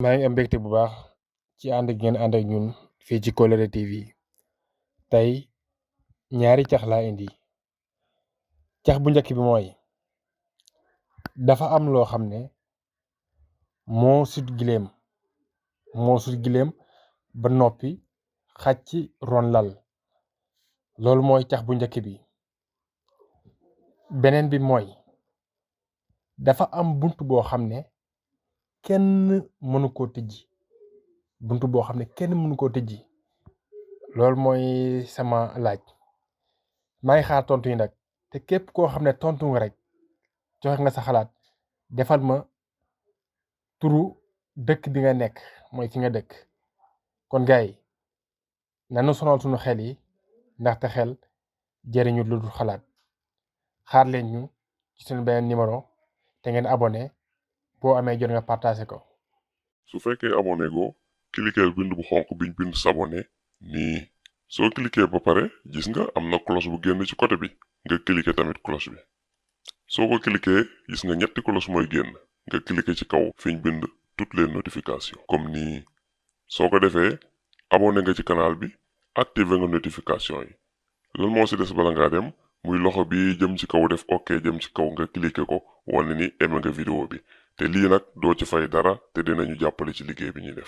maa ngi am mbégte bu baax ci ànd ak ngeen ànd ak ñun fii ci Kolere TV tey ñaari cax laa indi cax bu njëkk bi mooy dafa am loo xam ne moo sut giléem ba noppi xaj ci ron lal loolu mooy cax bu njëkk bi. beneen bi mooy dafa am bunt boo xam ne kenn mënu koo tijji loolu mooy sama laaj maa ngi xaar tontu yi nag te képp koo xam ne tontu nga rek joxe nga sa xalaat defal ma turu dëkk bi nga nekk mooy fi nga dëkk. kon gars yi nanu sonal sunu xel yi ndaxte xel jëriñu lu dul xalaat. xaar leen ñu ci sunu beneen numéro te ngeen abonné boo amee jot nga partagé ko. su fekkee abonné go cliquer bind bu xonq biñ bind s'abonner nii soo cliquer ba pare gis nga am na cloche bu génn ci côté bi nga cliquer tamit cloche bi soo ko cliquer gis nga ñetti cloche mooy génn nga cliquer ci kaw fiñ bind toutes les notifications comme nii soo ko defee abonné nga ci canal bi activer nga notification yi lan moo ci des bala ngaa dem muy loxo bi jëm ci kaw def ok jëm ci kaw nga cliquer ko wane ni aimé nga vidéo bi te lii nag doo ci fay dara te dinañu jàppale ci liggéey bi ñuy def.